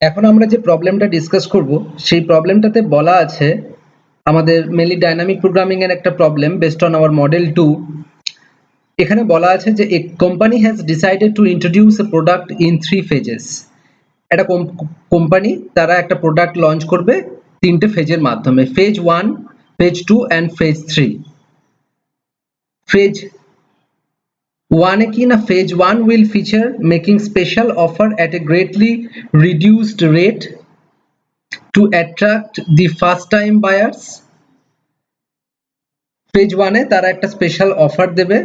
এখন আমরা যে প্রবলেমটা ডিসকাস করব সেই প্রবলেমটাতে বলা আছে আমাদের মেনলি ডাইনামিক প্রোগ্রামিং এর একটা problem based on our model 2। এখানে বলা আছে যে a company has decided to introduce a product in 3 phases. একটা কোম্পানি তারা একটা প্রোডাক্ট লঞ্চ করবে তিনটে ফেজের মাধ্যমে, phase 1, phase 2 and phase 3। Phase 1 এ কি না, phase 1 will feature making special offer at a greatly reduced rate to attract the first time buyers। Phase 1 এ তারা একটা স্পেশাল অফার দেবে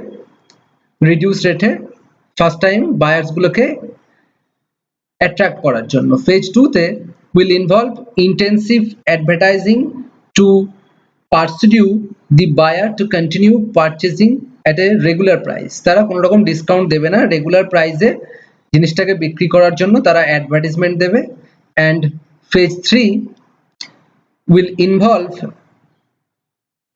রিডিউস রেটে ফার্স্ট টাইম বায়ার্স গুলোকে অ্যাট্রাক্ট করার জন্য। ফেজ 2 তে will involve intensive advertising to pursue the buyer to continue purchasing at a regular price। তারা কোনো রকম ডিসকাউন্ট দেবে না, রেগুলার প্রাইসে জিনিসটাকে বিক্রি করার জন্য তারা অ্যাডভার্টাইজমেন্ট দেবে। and phase 3 will involve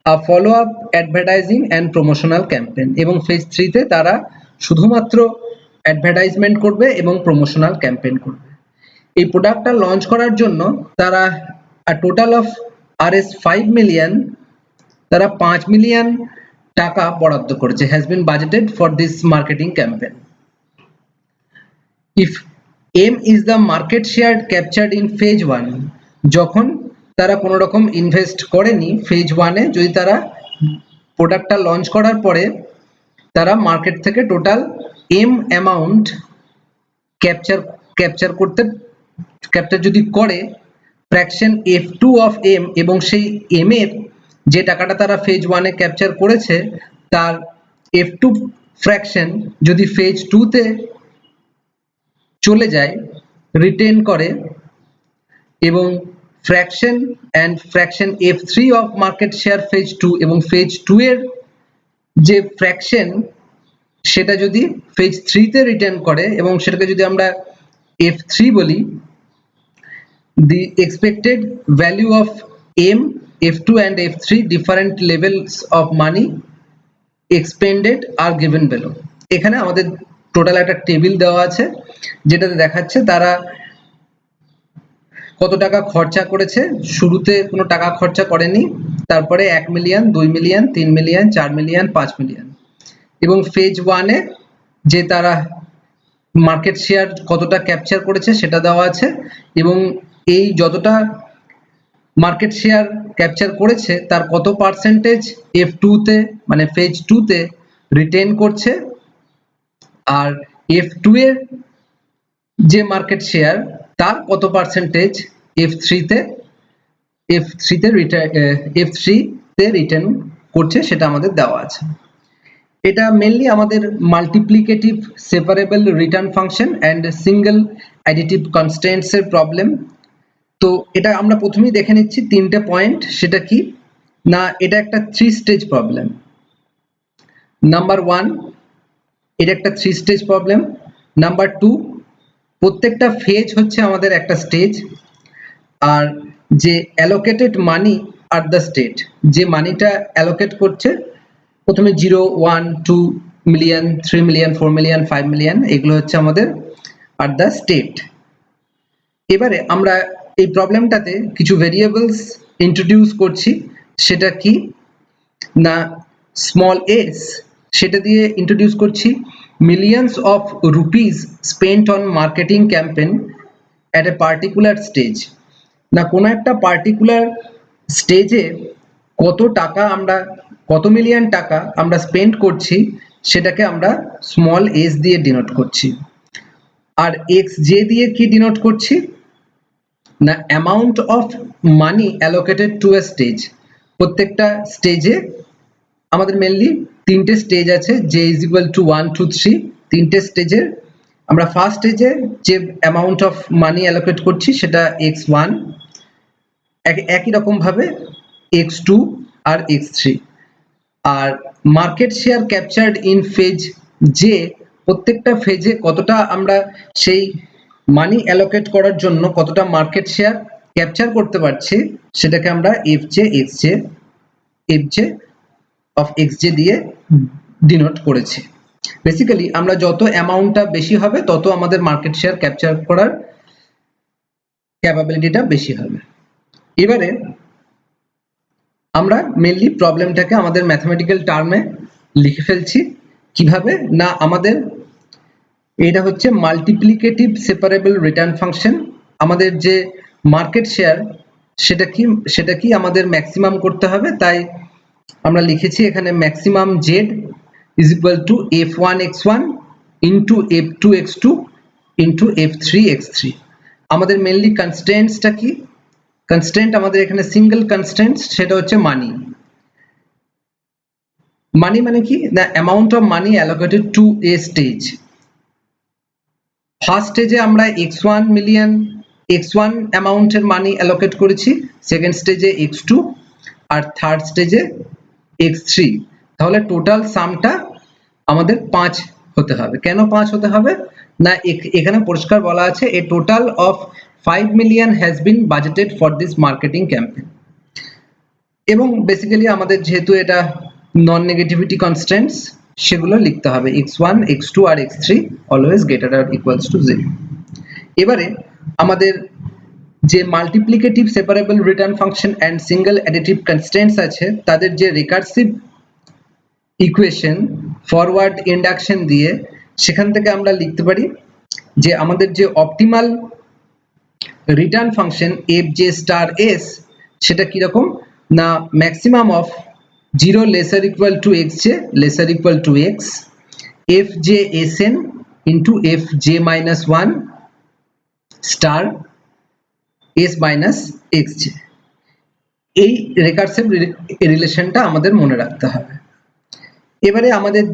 a follow up advertising and promotional campaign। এবং ফেজ 3 তে তারা শুধুমাত্র অ্যাডভার্টাইজমেন্ট করবে এবং প্রমোশনাল ক্যাম্পেইন করবে। এই প্রোডাক্টটা লঞ্চ করার জন্য তারা টোটাল অফ RS 5 মিলিয়ন, তারা 5 মিলিয়ন টাকা বরাদ্দ করেছে, has been budgeted for this marketing campaign. If M is the market share captured in phase 1, যখন তারা কোনো রকম ইনভেস্ট করেনি ফেজ 1 এ, যদি তারা প্রোডাক্টটা লঞ্চ করার পরে তারা মার্কেট থেকে টোটাল এম অ্যামাউন্ট ক্যাপচার যদি করে ফ্র্যাকশন f2 অফ m, এবং সেই m এর যে টাকাটা তারা ফেজ 1 এ ক্যাপচার করেছে তার f2 ফ্র্যাকশন যদি ফেজ 2 তে চলে যায় রিটেন করে, এবং fraction f3 of market share phase 2 এবং ফেজ 2 এর যে ফ্র্যাকশন সেটা যদি ফেজ 3 তে রিটার্ন করে এবং সেটাকে যদি আমরা f3 বলি, the expected value of m, f2 and f3 different levels of money expended are given below। এখানে আমাদের টোটাল একটা টেবিল দেওয়া আছে যেটাতে দেখাচ্ছে তারা কত টাকা খরচা করেছে। শুরুতে কোনো টাকা খরচা করেনি, তারপরে 1 million, 2 million, 3 million, 4 million, 5 million, এবং ফেজ 1 এ যে তারা মার্কেট শেয়ার কতটা ক্যাপচার করেছে সেটা দেওয়া আছে, এবং এই যতটা মার্কেট শেয়ার ক্যাপচার করেছে তার কত পার্সেন্টেজ f2 তে মানে ফেজ 2 তে রিটেন করছে, আর f2 এর যে মার্কেট শেয়ার তার কত পার্সেন্টেজ f3 তে রিটার্ন করছে সেটা আমাদের দেওয়া আছে। এটা মেনলি আমাদের multiplicative separable return function and single additive constants এর প্রবলেম। তো এটা আমরা প্রথমেই দেখে নিচ্ছি তিনটে পয়েন্ট, সেটা কি না, এটা একটা 3 স্টেজ প্রবলেম। নাম্বার 1 এটা একটা 3 স্টেজ প্রবলেম। নাম্বার 2 প্রত্যেকটা ফেজ হচ্ছে আমাদের একটা স্টেজ, আর যে allocated money are the state, যে মানিটা অ্যালোকেট করছে প্রথমে 0, 1, 2 মিলিয়ন, 3 মিলিয়ন, 4 মিলিয়ন, 5 মিলিয়ন, এগুলো হচ্ছে আমাদের আর দ্য স্টেট। এবারে আমরা এই প্রবলেমটাতে কিছু ভেরিয়েবলস ইন্ট্রোডিউস করছি, সেটা কি না স্মল s, সেটা দিয়ে ইন্ট্রোডিউস করছি millions of rupees spent on marketing campaign at a particular stage. না কোনো একটা পার্টিকুলার স্টেজে কত মিলিয়ন টাকা আমরা স্পেন্ড করছি সেটাকে আমরা স্মল s দিয়ে ডিনোট করছি। আর xj দিয়ে কি ডিনোট করছি না amount of money allocated to a stage. প্রত্যেকটা স্টেজে আমাদের মেনলি তিনটে স্টেজ আছে, j is equal to 1, 2, 3, তিনটে স্টেজের আমরা ফার্স্ট স্টেজে যে অ্যামাউন্ট অফ মানি অ্যালোকেট করছি সেটা x1, একই রকম ভাবে x2 আর x3। আর market share captured in phase J, প্রত্যেকটা ফেজে কতটা আমরা সেই মানি অ্যালোকেট করার জন্য কতটা মার্কেট শেয়ার ক্যাপচার করতে পারছি সেটাকে আমরা fj অফ xj দিয়ে ডিনোট করেছি। বেসিক্যালি আমরা যত অ্যামাউন্টটা বেশি হবে তত আমাদের মার্কেট শেয়ার ক্যাপচার করার ক্যাপাবিলিটিটা বেশি হবে। এবারে আমরা মেইনলি প্রবলেমটাকে আমাদের ম্যাথমেটিক্যাল টার্মে লিখে ফেলছি। কিভাবে না, আমাদের এটা হচ্ছে মাল্টিপ্লিকেটিভ সেপারেবল রিটার্ন ফাংশন। আমাদের যে মার্কেট শেয়ার সেটা কি আমাদের ম্যাক্সিমাম করতে হবে, তাই আমরা লিখেছি এখানে maximum Z is equal two f1x1 into f2x2 into f3x3। আমাদের মেইনলি কনস্ট্রেন্টসটা কি, কনস্ট্রেন্ট আমাদের এখানে সিঙ্গেল কনস্ট্রেন্ট, সেটা হচ্ছে মানি। মানি মানে কি না, amount of money allocated to a stage. First স্টেজে আমরা x1 মিলিয়ন x1 অ্যামাউন্টের মানি অ্যালোকেট করেছি, সেকেন্ড স্টেজে x2 আর থার্ড স্টেজে x3। তাহলে টোটাল সামটা আমাদের 5 হতে হবে। কেন 5 হতে হবে না, এখানে পরিষ্কার বলা আছে a total of 5 million has been budgeted for this marketing campaign. এবং বেসিক্যালি আমাদের যেহেতু এটা নন নেগেটিভিটি কনস্ট্যান্টস, সেগুলো লিখতে হবে x1 x2 আর x3 always greater or equals to 0। এবারে আমাদের যে multiplicative separable return function and single additive constants আছে, তাদের যে রিকার্সিভ ইকুয়েশন ফরওয়ার্ড ইন্ডাকশন দিয়ে সেখান থেকে আমরা লিখতে পারি যে আমাদের যে optimal return function fj star s, সেটা কিরকম না, maximum of 0 laser equal to xj laser equal to x fj sn into fj minus 1 star s minus xj। এই রিকার্সিভ রিলেশনটা আমাদের মনে রাখতে হবে। এবারে আমাদের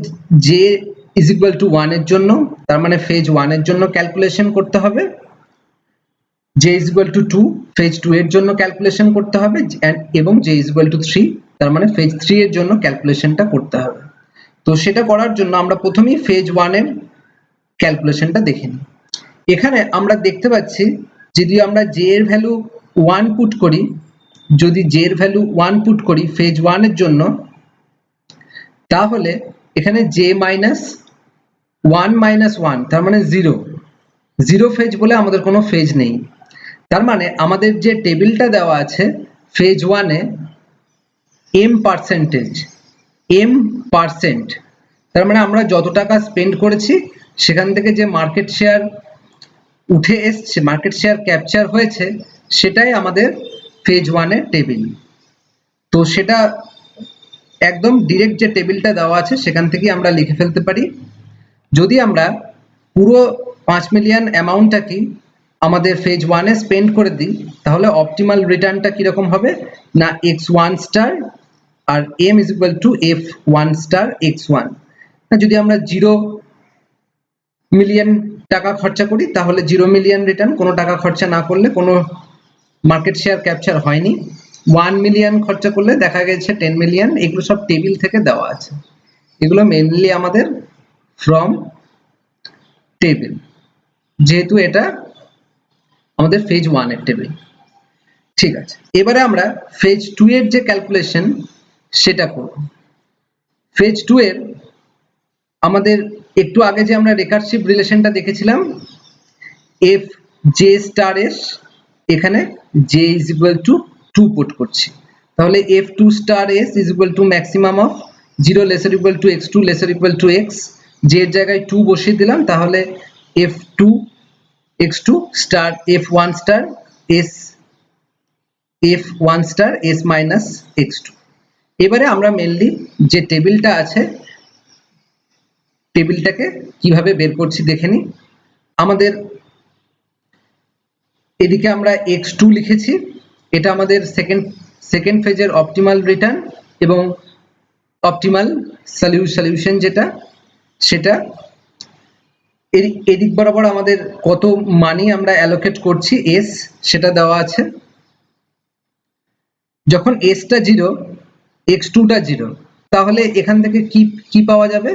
j ইজ ইকুয়াল টু 1 এর জন্য, তার মানে ফেজ 1 এর জন্য ক্যালকুলেশন করতে হবে, j is equal two 2 phase 2 এর জন্য ক্যালকুলেশন করতে হবে, এবং j ইজ ইকুয়াল টু 3 তার মানে ফেজ 3 এর জন্য ক্যালকুলেশনটা করতে হবে। তো সেটা করার জন্য আমরা প্রথমেই ফেজ 1 এর ক্যালকুলেশনটা দেখে নিই। এখানে আমরা দেখতে পাচ্ছি যদি আমরা j এর ভ্যালু 1 পুট করি, যদি j এর ভ্যালু 1 পুট করি ফেজ 1 এর জন্য, তাহলে এখানে j মাইনাস 1 মাইনাস 1 তার মানে 0 ফেজ বলে আমাদের কোনো ফেজ নেই। তার মানে আমাদের যে টেবিলটা দেওয়া আছে ফেজ 1 এ m পার্সেন্ট, তার মানে আমরা যত টাকা স্পেন্ড করেছি সেখান থেকে যে মার্কেট শেয়ার উঠে এসছে, মার্কেট শেয়ার ক্যাপচার হয়েছে, সেটাই আমাদের ফেজ 1 এর টেবিল। তো সেটা একদম ডিরেক্ট যে টেবিলটা দেওয়া আছে সেখান থেকে আমরা লিখে ফেলতে পারি। যদি আমরা পুরো 5 মিলিয়ন অ্যামাউন্টটাকে আমাদের ফেজ 1 এ স্পেন্ড করে দিই, তাহলে অপটিমাল রিটার্নটা কিরকম হবে না x1 স্টার আর m is equal to f1 star x1। যদি আমরা 0 মিলিয়ন টাকা খরচা করি তাহলে 0 মিলিয়ন রিটার্ন, কোনো টাকা খরচা না করলে কোনো মার্কেট শেয়ার ক্যাপচার হয়নি। 1 মিলিয়ন খরচা করলে দেখা গেছে 10 মিলিয়ন। এগুলো সব টেবিল থেকে দেওয়া আছে, এগুলো মেইনলি আমাদের ফ্রম টেবিল, যেহেতু এটা আমাদের ফেজ 1 এর টেবিল। ঠিক আছে, এবারে আমরা ফেজ 2 এর যে ক্যালকুলেশন সেটা করব। ফেজ 2 এর আমাদের একটু আগে যে আমরা রিকার্সিভ রিলেশনটা দেখেছিলাম f j স্টার s, এখানে j is equal two 2 put করছি, তাহলে f2 star s is equal two maximum of 0 laser equal to x2 laser equal to x, j এর জায়গায় 2 বসিয়ে দিলাম, তাহলে f2 x2 star f1 star s f1 star s minus x2। এবারে আমরা mainly যে টেবিলটা আছে টেবিলটাকে কিভাবে বের করছি দেখে নিই। আমাদের এদিকে আমরা x2 লিখেছি, এটা আমাদের সেকেন্ড ফেজের অপটিমাল রিটার্ন এবং অপটিমাল সলিউশন যেটা, সেটা এদিক বরাবর আমাদের কত মানি আমরা অ্যালোকেট করছি s সেটা দেওয়া আছে। যখন s টা 0 x2 টা 0, তাহলে এখান থেকে কি পাওয়া যাবে,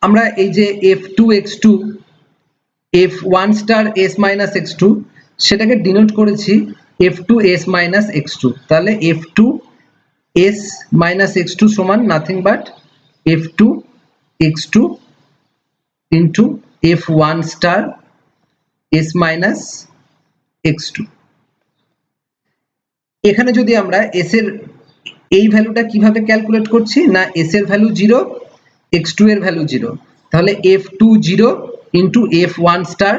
আমরা এই যে f2 x2 f1 star s minus x2 সেটাকে ডিনোট করেছি f2 s মাইনাস x2, তাহলে f2 s মাইনাস x2 সমান nothing but f2 x2 into f1 star s minus x2। এখানে যদি আমরা s এর এই ভ্যালুটা কিভাবে ক্যালকুলেট করছি না s এর ভ্যালু 0 x2 এর ভ্যালু 0 তাহলে f2 0 into f1 star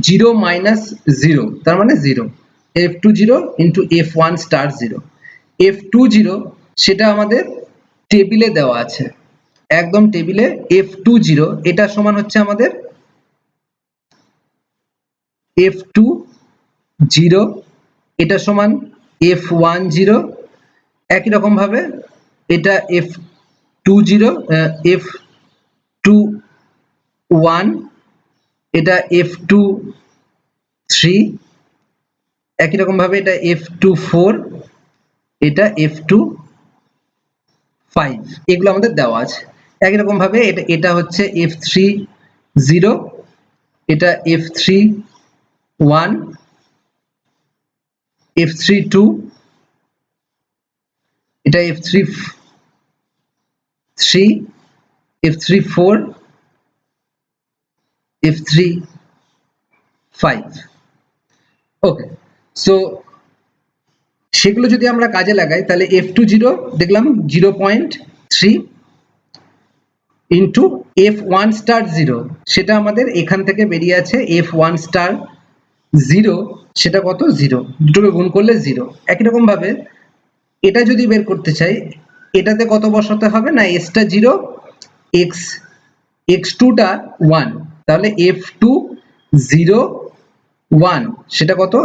0 minus 0 তার মানে 0 f2 0 into f1 star 0 f2 0 সেটা আমাদের টেবিলে দেওয়া আছে একদম টেবিলে f2 0 এটা সমান হচ্ছে আমাদের f2 0 এটা সমান f1 0 একই রকম ভাবে এটা f2 0 f2 1 এটা f2 3 একই রকম ভাবে এটা f2 4 এটা f2 5 এগুলো আমাদের দেওয়া আছে একই রকম ভাবে এটা হচ্ছে f3 0 এটা f3 1 f3 2 এটা f3 3 f3 4 f3 5 okay so সেগুলো যদি আমরা কাজে লাগাই তাহলে f2 0 দেখলাম 0.3 ইনটু f1 স্টার 0 সেটা আমাদের এখান থেকে বেরিয়ে আছে f1 স্টার 0 সেটা কত 0 দুটোকে গুণ করলে 0 একই রকম ভাবে এটা যদি বের করতে চাই এটাতে কত বসাতে হবে না s টা 0 x2 টা 1 তাহলে f2 0 1 সেটা কত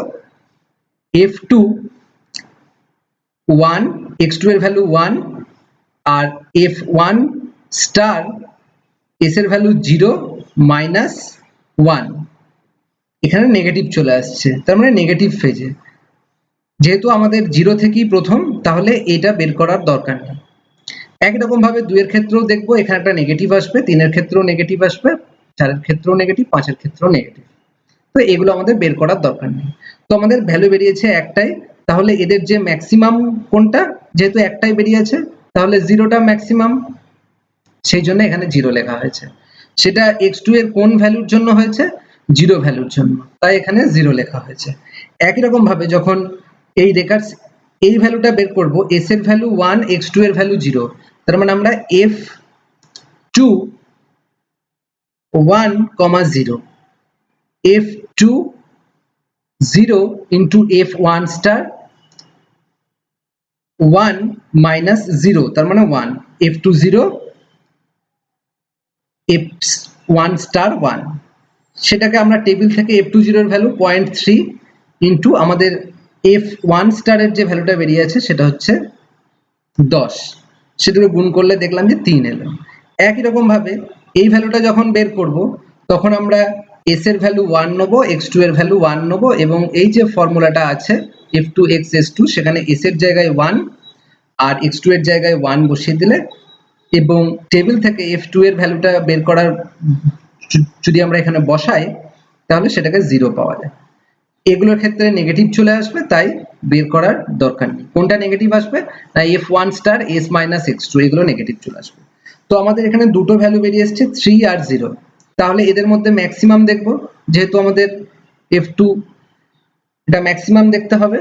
f2 1 x2 এর ভ্যালু 1 আর f1 স্টার s এর ভ্যালু 0 মাইনাস 1 এখানে নেগেটিভ চলে আসছে তার মানে নেগেটিভ ফেজে যেহেতু আমাদের 0 থেকেই প্রথম তাহলে এটা বের করার দরকার নেই একই রকম ভাবে 2 এর ক্ষেত্রেও দেখবো এখানে একটা নেগেটিভ আসবে 3 এর ক্ষেত্রেও নেগেটিভ আসবে 4 এর ক্ষেত্রেও নেগেটিভ 5 এর ক্ষেত্রেও নেগেটিভ তো এগুলো আমাদের বের করার দরকার নেই তো আমাদের ভ্যালু বেরিয়েছে একটাই তাহলে এদের যে ম্যাক্সিমাম কোনটা যেহেতু একটাই বেরিয়েছে তাহলে 0টা ম্যাক্সিমাম সেই জন্য এখানে 0 লেখা হয়েছে সেটা x2 এর কোন ভ্যালুর জন্য হয়েছে 0 ভ্যালুর জন্য তাই এখানে 0 লেখা হয়েছে একই রকম ভাবে যখন এই রেখার এই ভ্যালুটা বের করব s এর ভ্যালু 1 x2 এর ভ্যালু 0 তার মানে আমরা f2 1, 0 f2 0 into f1 star 1 minus 0 তার মানে 1 f2 0 f1 star 1 সেটাকে আমরা টেবিল থেকে f2 0 এর ভ্যালু 0.3 ইনটু আমাদের f1 স্টার এর যে ভ্যালুটা বেরিয়ে আছে সেটা হচ্ছে 10 সেটাকে গুণ করলে দেখলাম যে 3 এলো একই রকম ভাবে এই ভ্যালুটা যখন বের করব তখন আমরা s এর ভ্যালু 1 নেব x2 এর ভ্যালু 1 নেব এবং এই যে ফর্মুলাটা আছে f2 x s2 সেখানে s এর জায়গায় 1 আর x2 এর জায়গায় 1 বসিয়ে দিলে এবং টেবিল থেকে f2 এর ভ্যালুটা বের করার যদি আমরা এখানে বসাই তাহলে সেটাকে 0 পাওয়া যায় এগুলোর ক্ষেত্রে নেগেটিভ চলে আসবে তাই বের করার দরকার নেই কোনটা নেগেটিভ আসবে না f1 star s minus x2 এগুলো নেগেটিভ চলে আসবে তো আমাদের এখানে দুটো ভ্যালু বেরিয়ে আসছে 3 আর 0 তাহলে এদের মধ্যে ম্যাক্সিমাম দেখব যেহেতু আমাদের f2 এটা ম্যাক্সিমাম দেখতে হবে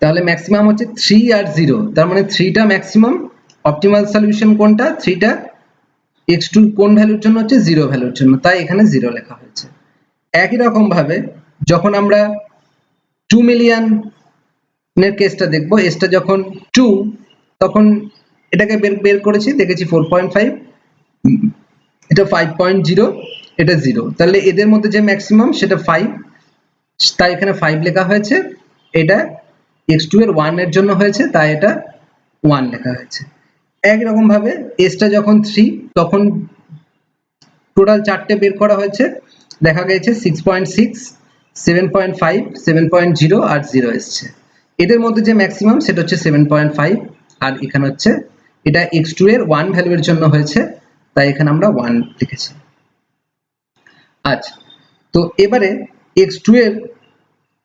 তাহলে ম্যাক্সিমাম হচ্ছে 3 আর 0 তার মানে 3টা ম্যাক্সিমাম অপটিমাল সলিউশন কোনটা 3টা x2 কোন ভ্যালুর জন্য হচ্ছে 0 ভ্যালুর জন্য তাই এখানে 0 লেখা হয়েছে একই রকম ভাবে যখন আমরা 2 মিলিয়ন এর কেসটা দেখব এসটা যখন 2 তখন এটাকে বের করেছি দেখেছি 4.5 এটা 5.0 এটা 0 তাহলে এদের মধ্যে যে ম্যাক্সিমাম সেটা 5 তাই এখানে 5 লেখা হয়েছে এটা x2 এর 1 এর জন্য হয়েছে তাই এটা 1 লেখা হয়েছে একই রকম ভাবে এসটা যখন 3 তখন টোটাল চারটে বের করা হয়েছে দেখা গেছে 6.6 7.5 7.0 আর 0 এসছে এদের মধ্যে যে ম্যাক্সিমাম সেটা হচ্ছে 7.5 আর এখানে হচ্ছে এটা x2 এর 1 ভ্যালু এর জন্য হয়েছে তাই এখানে আমরা 1 লিখেছি আচ্ছা তো এবারে x2 এর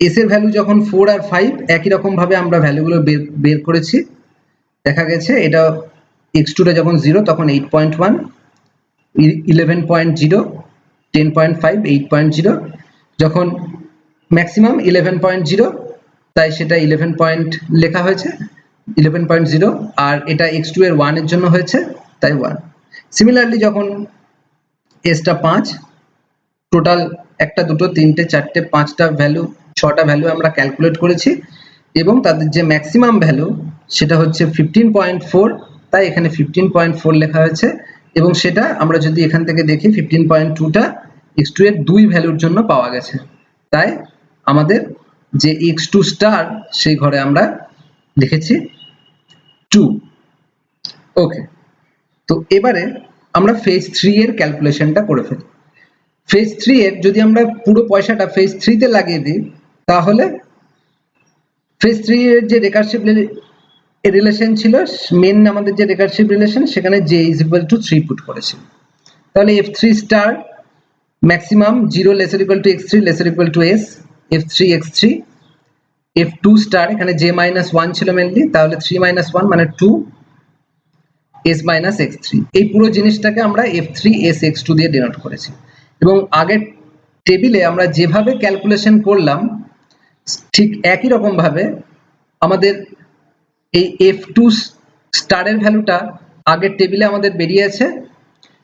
s এর ভ্যালু যখন 4 আর 5 একই রকম ভাবে আমরা ভ্যালুগুলো বের করেছি দেখা গেছে এটা x2 টা যখন 0 তখন 8.1 11.0 10.5 8.0 যখন ম্যাক্সিমাম 11.0 তাই সেটা 11 পয়েন্ট লেখা হয়েছে 11.0, আর এটা x2 এর 1 এর জন্য হয়েছে তাই 1। সিমিলারলি যখন এসটা 5, টোটাল একটা দুটো তিনটে চারটে পাঁচটা ভ্যালু, ছটা ভ্যালু আমরা ক্যালকুলেট করেছি এবং তাদের যে ম্যাক্সিমাম ভ্যালু সেটা হচ্ছে 15.4, তাই এখানে 15.4 লেখা হয়েছে। এবং সেটা আমরা যদি এখান থেকে দেখি 15.2টা x2 এর 2 ভ্যালুর জন্য পাওয়া গেছে, তাই আমাদের যে x2 স্টার সেই ঘরে আমরা লিখেছি 2। ওকে, তো এবারে আমরা ফেজ 3 এর ক্যালকুলেশনটা করে ফেলি। ফেজ 3 এর যদি আমরা পুরো পয়সাটা ফেজ 3 তে লাগিয়ে দিই, তাহলে ফেজ 3 এর যে রিকারসিভ রিলেশন ছিল, মেন আমাদের যে রিকারসিভ রিলেশন, সেখানে j = 3 পুট করেছি। তাহলে f3 star maximum 0 <= x3 <= s, f3 x3, f2 star এখানে j-1 ছিল মেনলি, তাহলে 3 - 1 মানে 2, s - x3। এই পুরো জিনিসটাকে আমরা f3 s x2 দিয়ে ডিনোট করেছি। এবং আগের টেবিলে আমরা যেভাবে ক্যালকুলেশন করলাম ঠিক একই রকম ভাবে আমাদের এই f2 স্টারের ভ্যালুটা আগের টেবিলে আমাদের বেরিয়ে আছে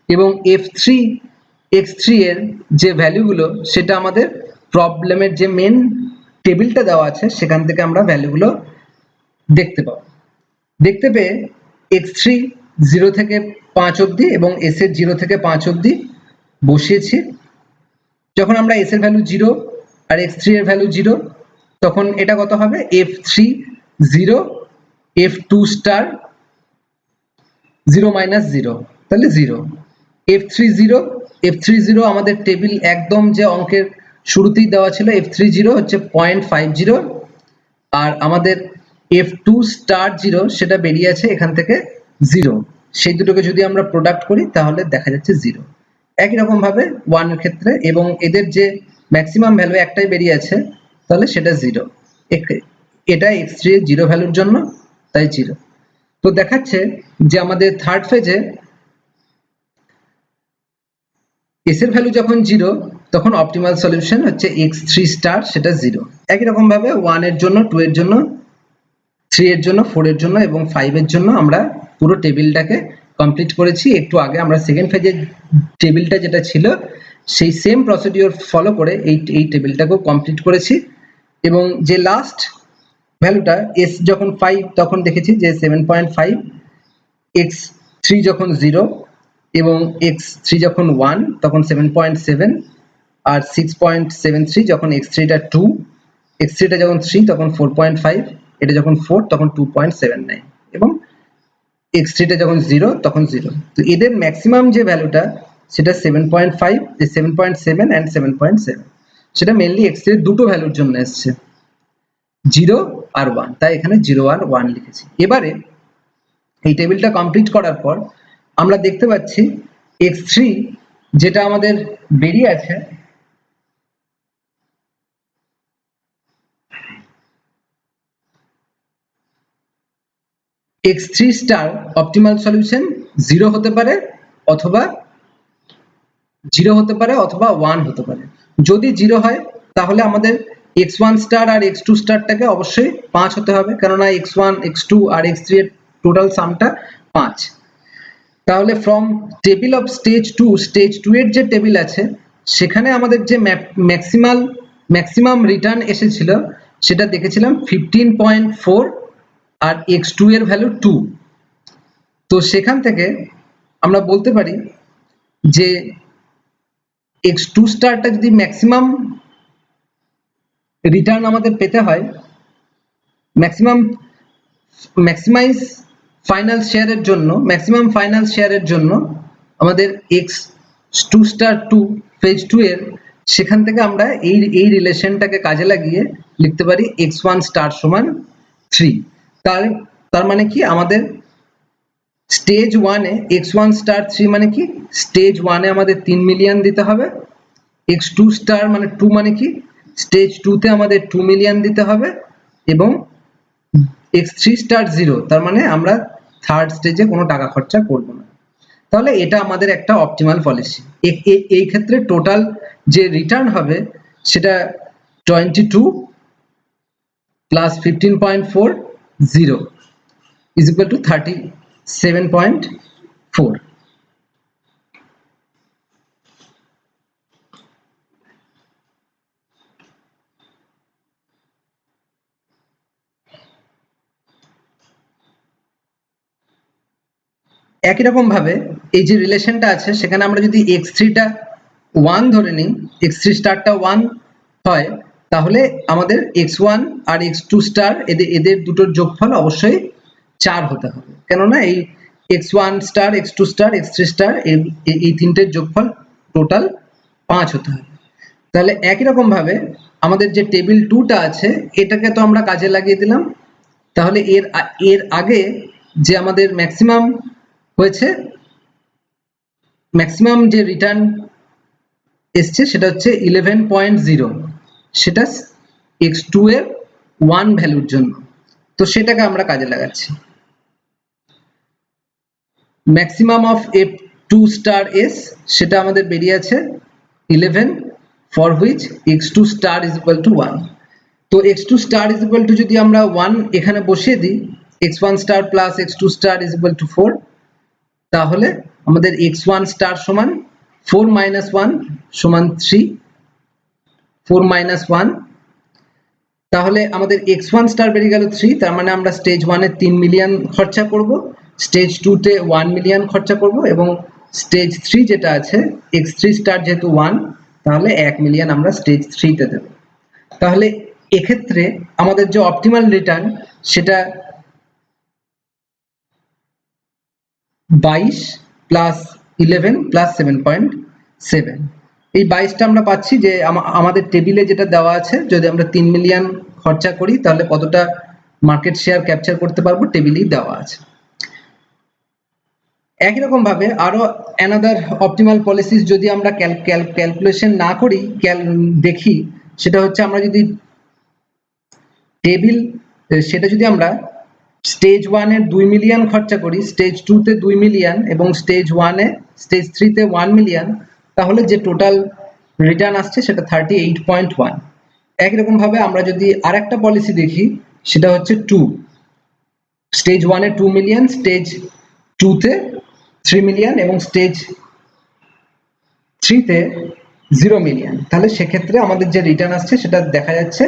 এবং f3 x3 এর যে ভ্যালুগুলো সেটা আমাদের প্রবলেমের যে মেন টেবিলটা দেওয়া আছে সেখান থেকে আমরা ভ্যালুগুলো দেখতে পাবো। দেখতে পেয়ে x3 0 থেকে 5 অবধি এবং s এর 0 থেকে 5 অবধি বসিয়েছি। যখন আমরা s এর ভ্যালু 0 আর x3 এর ভ্যালু 0, তখন এটা কত হবে f3 0 f2 স্টার 0 - 0, তাহলে 0। f3 0 f3 0 আমাদের টেবিল একদম যে অঙ্কের শুরুতেই দেওয়া ছিল, f3 0 হচ্ছে 0.50, আর আমাদের f2 স্টার 0 সেটা বেরিয়ে আছে এখান থেকে 0। সেই দুটোকে যদি আমরা প্রোডাক্ট করি তাহলে দেখা যাচ্ছে 0। একই রকম ভাবে 1 এর ক্ষেত্রে, এবং এদের যে ম্যাক্সিমাম ভ্যালু একটাই বেরিয়ে আছে তাহলে সেটা 0। এটা x3 এর 0 ভ্যালুর জন্য, তাই 0। তো দেখাচ্ছে যে আমাদের থার্ড ফেজে s এর ভ্যালু যখন 0 তখন অপটিমাল সলিউশন হচ্ছে x3 স্টার, সেটা 0। একই রকম ভাবে 1 এর জন্য, 2 এর জন্য, 3 এর জন্য, 4 এর জন্য এবং 5 এর জন্য আমরা পুরো টেবিলটাকে কমপ্লিট করেছি। একটু আগে আমরা সেকেন্ড ফেজের টেবিলটা যেটা ছিল সেই সেম প্রসিডিওর ফলো করে এই টেবিলটাকেও কমপ্লিট করেছি। এবং যে লাস্ট ভ্যালুটা s যখন 5 তখন দেখেছি যে 7.5, x3 যখন 0 এবং x3 যখন 1 তখন 7.7, আর 6.73 যখন x3 টা 2, x3 টা যখন 3 তখন 4.5, এটা যখন 4 তখন 2.79, এবং x3 টা যখন 0 তখন 0। তো এদের ম্যাক্সিমাম যে ভ্যালুটা সেটা 7.5, 7.7 and 7.7, সেটা মেইনলি x3 এর দুটো ভ্যালুর জন্য এসেছে, 0 আর 1, তাই এখানে 0 আর 1 লিখেছি। এবারে এই টেবিলটা কমপ্লিট করার পর আমরা দেখতে পাচ্ছি x3 যেটা আমাদের বেরিয়ে আছে x3 স্টার অপটিমাল সলিউশন 0 হতে পারে অথবা 1 হতে পারে। যদি 0 হয় তাহলে আমাদের x1 স্টার আর x2 স্টারটাকে অবশ্যই 5 হতে হবে, কেননা x1 x2 আর x3 এর টোটাল সামটা 5। তাহলে ফ্রম টেবিল অফ স্টেজ 2 এর যে টেবিল আছে সেখানে আমাদের যে ম্যাক্সিমাম রিটার্ন এসেছিল সেটা দেখেছিলাম 15.4 আর x2 এর ভ্যালু 2। তো সেখান থেকে আমরা বলতে পারি যে x2 স্টারটা যদি রিটার্ন আমাদের পেতে হয়, ম্যাক্সিমাইজ ফাইনাল শেয়ারের জন্য আমাদের x2 স্টার 2 ফেজ 2 এর সেখান থেকে আমরা এই রিলেশনটাকে কাজে লাগিয়ে লিখতে পারি x1 স্টার সমান 3। তার মানে কি আমাদের স্টেজ 1 এ x1 স্টার 3 মানে কি স্টেজ 1 এ আমাদের 3 মিলিয়ন দিতে হবে, x2 স্টার মানে 2 মানে কি স্টেজ 2 তে আমাদের 2 মিলিয়ন দিতে হবে, এবং x3 স্টার 0 তার মানে আমরা থার্ড স্টেজে কোনো টাকা খরচা করব না। তাহলে এটা আমাদের একটা অপটিমাল পলিসি। এই ক্ষেত্রে টোটাল যে রিটার্ন হবে সেটা plus 15.40 is equal to 37.4. একই রকম ভাবে এই যে রিলেশনটা আছে সেখানে আমরা যদি x3 টা 1 ধরে নিই, x3 স্টারটা 1 হয়, তাহলে আমাদের x1 আর x2 স্টার এদের দুটোর যোগফল অবশ্যই 4 হতে হবে, কেননা এই x1 star, x2 star, x3 star এই তিনটের যোগফল টোটাল 5 হতে হবে। তাহলে একই রকম ভাবে আমাদের যে টেবিল 2 টা আছে এটাকে তো আমরা কাজে লাগিয়ে দিলাম। তাহলে এর আগে যে আমাদের ম্যাক্সিমাম হয়েছে, ম্যাক্সিমাম যে রিটার্ন এসছে সেটা হচ্ছে 11.0, সেটা x2 এর 1 ভ্যালুর জন্য, তো সেটাকে আমরা কাজে লাগাচ্ছি। Maximum of f2 star s সেটা আমাদের বেরিয়ে আছে 11, for which x2 star is equal to 1। তো x2 star is equal to যদি আমরা 1 এখানে বসিয়ে দিই, x1 star plus x2 star is equal to 4, তাহলে আমাদের x1 স্টার সমান 4 minus 1 সমান 3, 4 minus 1, তাহলে আমাদের x1 স্টার বেরিয়ে গেল 3, তার মানে আমরা স্টেজ 1 এ 3 মিলিয়ন খরচা করব, স্টেজ 2 তে 1 মিলিয়ন খরচা করব, এবং স্টেজ 3 যেটা আছে x3 স্টার যেহেতু 1, তাহলে 1 মিলিয়ন আমরা স্টেজ 3 তে দেব। তাহলে এক্ষেত্রে আমাদের যে অপটিমাল রিটার্ন সেটা 22 প্লাস 11 প্লাস 7.7, এই 22টা আমরা পাচ্ছি যে আমাদের টেবিলে যেটা দেওয়া আছে, যদি আমরা 3 মিলিয়ন খরচা করি তাহলে কতটা মার্কেট শেয়ার ক্যাপচার করতে পারবো টেবিলেই দেওয়া আছে। একই রকম ভাবে আরো অ্যানাদার অপটিমাল পলিসিস যদি আমরা ক্যালকুলেশন না করি দেখি, সেটা হচ্ছে আমরা যদি টেবিল সেটা যদি আমরা স্টেজ 1 এ 2 মিলিয়ন খরচা করি, স্টেজ 2 তে 2 মিলিয়ন এবং স্টেজ 1 এ স্টেজ 3 তে 1 মিলিয়ন, তাহলে যে টোটাল রিটার্ন আসছে সেটা 38.1। একই রকম ভাবে আমরা যদি আরেকটা পলিসি দেখি, সেটা হচ্ছে 2, স্টেজ 1 এ 2 মিলিয়ন, স্টেজ 2 তে 3 মিলিয়ন এবং স্টেজ 3 তে 0 মিলিয়ন, তাহলে সেক্ষেত্রে আমাদের যে রিটার্ন আসছে সেটা দেখা যাচ্ছে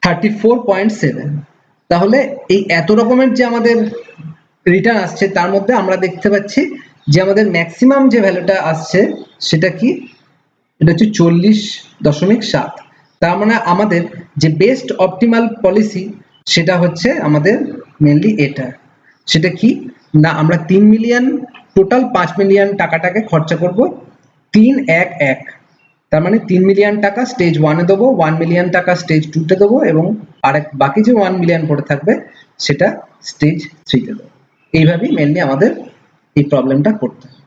34.7। তাহলে এই এত রকমের যে আমাদের রিটার্ন আসছে তার মধ্যে আমরা দেখতে পাচ্ছি যে আমাদের ম্যাক্সিমাম যে ভ্যালুটা আসছে সেটা কি, এটা হচ্ছে 40.7। তার মানে আমাদের যে বেস্ট অপটিমাল পলিসি সেটা হচ্ছে আমাদের মেনলি এটা, সেটা কি না, আমরা 3 মিলিয়ন টোটাল 5 মিলিয়ন টাকাটাকে খরচা করব 3-1-1, তার মানে 3 মিলিয়ন টাকা স্টেজ 1 এ দেবো, 1 মিলিয়ন টাকা স্টেজ 2 তে দেবো, এবং বাকি যে 1 মিলিয়ন পড়ে থাকবে সেটা স্টেজ 3 তে দেবো। এইভাবেই মেনলি আমাদের এই প্রবলেমটা করতে হবে।